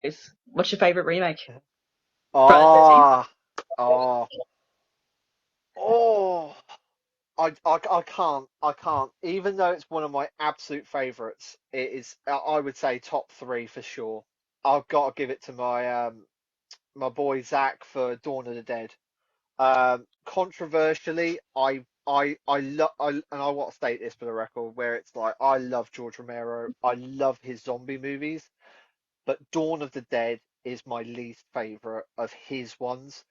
Is what's your favorite remake? Friday the 13th? Ah, oh, oh. I can't. Even though it's one of my absolute favorites, it is. I would say top three for sure. I've got to give it to my boy Zach for Dawn of the Dead. Controversially, I love and I want to state this for the record, where it's like I love George Romero. I love his zombie movies, but Dawn of the Dead is my least favorite of his ones.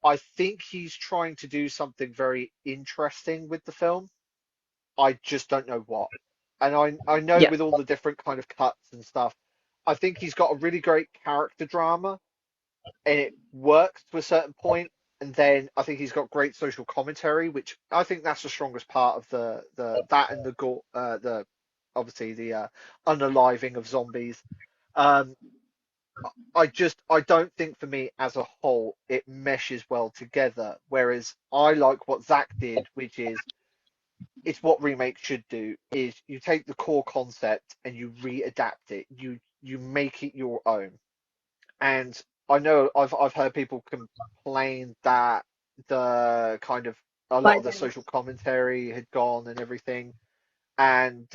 I think he's trying to do something very interesting with the film. I just don't know what. And I know Yeah. with all the different kind of cuts and stuff, I think he's got a really great character drama and it works to a certain point. And then I think he's got great social commentary, which I think that's the strongest part of the that and the gore, the obviously the unaliving of zombies. Um, I don't think for me as a whole it meshes well together. Whereas I like what Zach did, which is it's what remakes should do is you take the core concept and you readapt it. You make it your own. And I know I've heard people complain that the kind of a lot Bye, of the Dennis. social commentary had gone and everything, and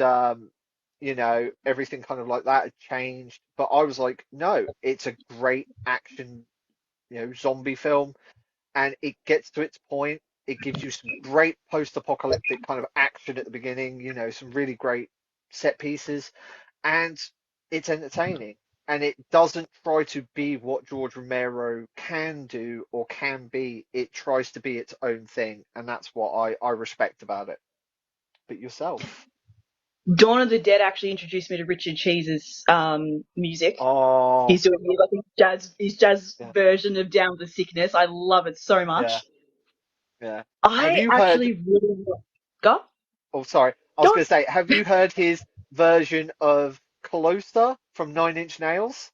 everything kind of like that had changed. But I was like, no, it's a great action, zombie film, and it gets to its point. It gives you some great post-apocalyptic kind of action at the beginning, some really great set pieces, and it's entertaining. And it doesn't try to be what George Romero can do or can be. It tries to be its own thing, and that's what I respect about it. But yourself? Dawn of the Dead actually introduced me to Richard Cheese's music. Oh, He's doing like his jazz yeah, version of Down with the Sickness. I love it so yeah, much. yeah. Have I you heard? actually really go Oh, sorry. I was go on. going to say, have you heard his version of Closer from Nine Inch Nails?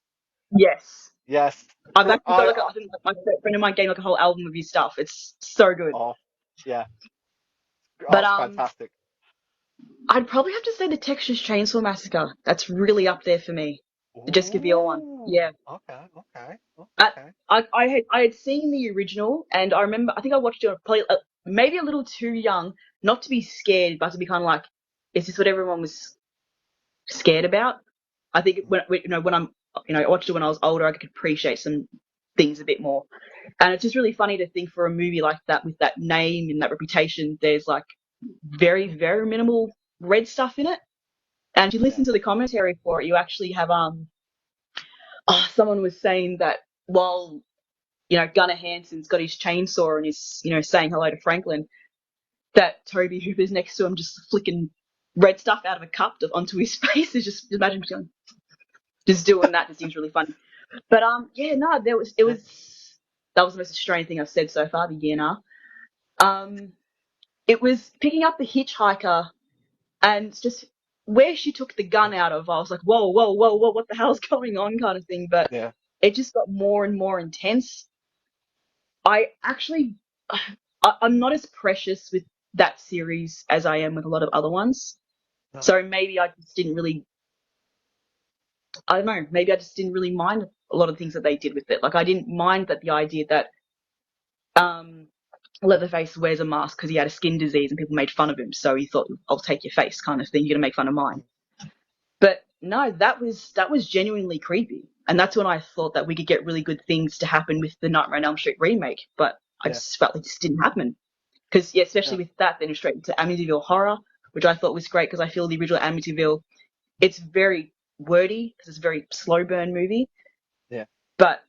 Yes. Yes. I've actually got like I I think like my friend of mine gave like a whole album of his stuff. It's so good. oh, yeah. Oh, But it's fantastic. I'd probably have to say the Texas Chainsaw Massacre. That's really up there for me. The Jessica Biel one. Ooh. Yeah. Okay, okay, I, okay. I had seen the original, and I remember I think I watched it probably maybe a little too young, not to be scared, but to be kind of like, is this what everyone was scared about? I think when I'm I watched it when I was older, I could appreciate some things a bit more. And it's just really funny to think for a movie like that with that name and that reputation, there's like very very minimal red stuff in it. And if you Yeah. listen to the commentary for it, you actually have someone was saying that while Gunnar Hansen's got his chainsaw and is, saying hello to Franklin, that Toby Hooper's next to him just flicking red stuff out of a cup onto his face. Is just imagine just doing that. Just seems really funny. But yeah, no, Yeah. that was the most Australian thing I've said so far the year now. Um, it was picking up the hitchhiker and just where she took the gun out of. I was like, whoa, whoa, whoa, whoa, what the hell's going on, kind of thing. But Yeah. it just got more and more intense. I actually, I'm not as precious with that series as I am with a lot of other ones. No. So maybe I just didn't really, I don't know, maybe I just didn't really mind a lot of things that they did with it. Like I didn't mind that the idea that um, Leatherface wears a mask because he had a skin disease and people made fun of him. So he thought, I'll take your face, kind of thing. You're gonna make fun of mine. But no, that was genuinely creepy. And that's when I thought that we could get really good things to happen with the Nightmare on Elm Street remake. But I Yeah. just felt like this didn't happen. Because, yeah, especially Yeah. with that, then straight into Amityville Horror, which I thought was great because I feel the original Amityville, it's very wordy because it's a very slow burn movie. Yeah. But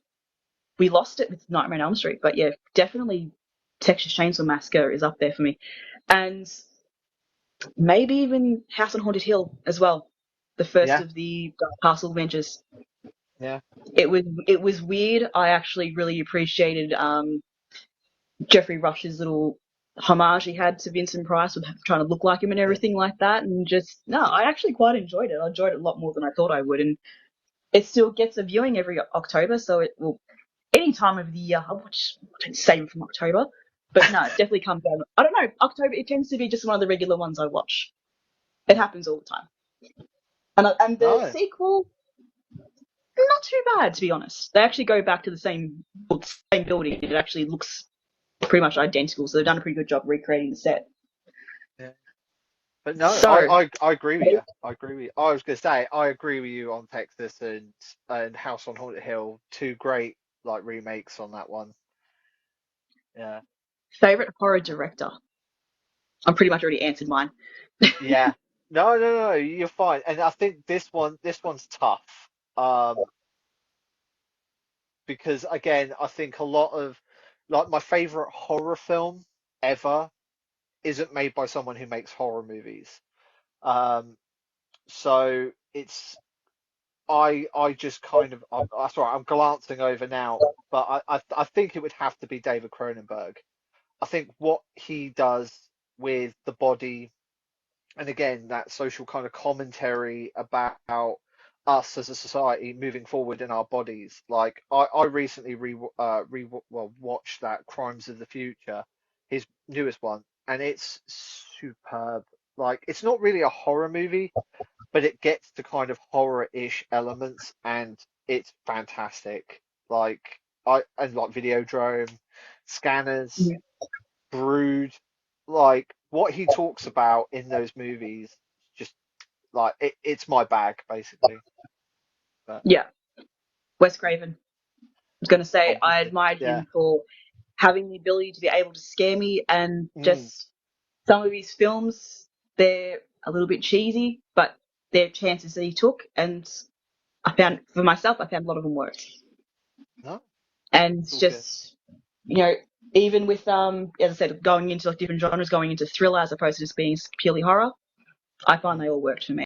we lost it with Nightmare on Elm Street. But yeah, definitely Texas Chainsaw Massacre is up there for me. And maybe even House on Haunted Hill as well. The first Yeah. of the Dark Castle adventures. Yeah. It was weird. I actually really appreciated Jeffrey Rush's little homage he had to Vincent Price with trying to look like him and Yeah. everything like that. And just, no, I actually quite enjoyed it. I enjoyed it a lot more than I thought I would. And it still gets a viewing every October. So it will, any time of the year, I'll watch, same from October. But no, it definitely comes out. I don't know. October, it tends to be just one of the regular ones I watch. It Yeah. happens all the time. And the No. sequel, not too bad, to be honest. They actually go back to the same building. It actually looks pretty much identical, so they've done a pretty good job recreating the set. Yeah. But no, So, I agree with you. I agree with you. I was gonna say I agree with you on Texas and House on Haunted Hill. Two great like remakes on that one. Yeah. favorite horror director. I'm pretty much already answered mine. Yeah. No, you're fine. And I think this one's tough. Because again, I think a lot of like my favorite horror film ever isn't made by someone who makes horror movies. Um, so it's I just kind of I'm sorry, I'm glancing over now, but I think it would have to be David Cronenberg. I think what he does with the body, and again that social kind of commentary about us as a society moving forward in our bodies. Like I recently well watched that Crimes of the Future, his newest one, and it's superb. Like it's not really a horror movie, but it gets to kind of horror-ish elements, and it's fantastic. Like I and like Videodrome, Scanners, Yeah. Brood, like what he talks about in those movies, just like it's my bag basically. But Yeah, Wes Craven. I was going to say I obviously, admired yeah. him for having the ability to be able to scare me, and Mm, just some of his films, they're a little bit cheesy, but they're chances that he took, and for myself, I found a lot of them worked. no, And it's it's all good. just, you know, even with as I said, going into like different genres, going into thriller as opposed to just being purely horror, I find they Mm. all worked for me.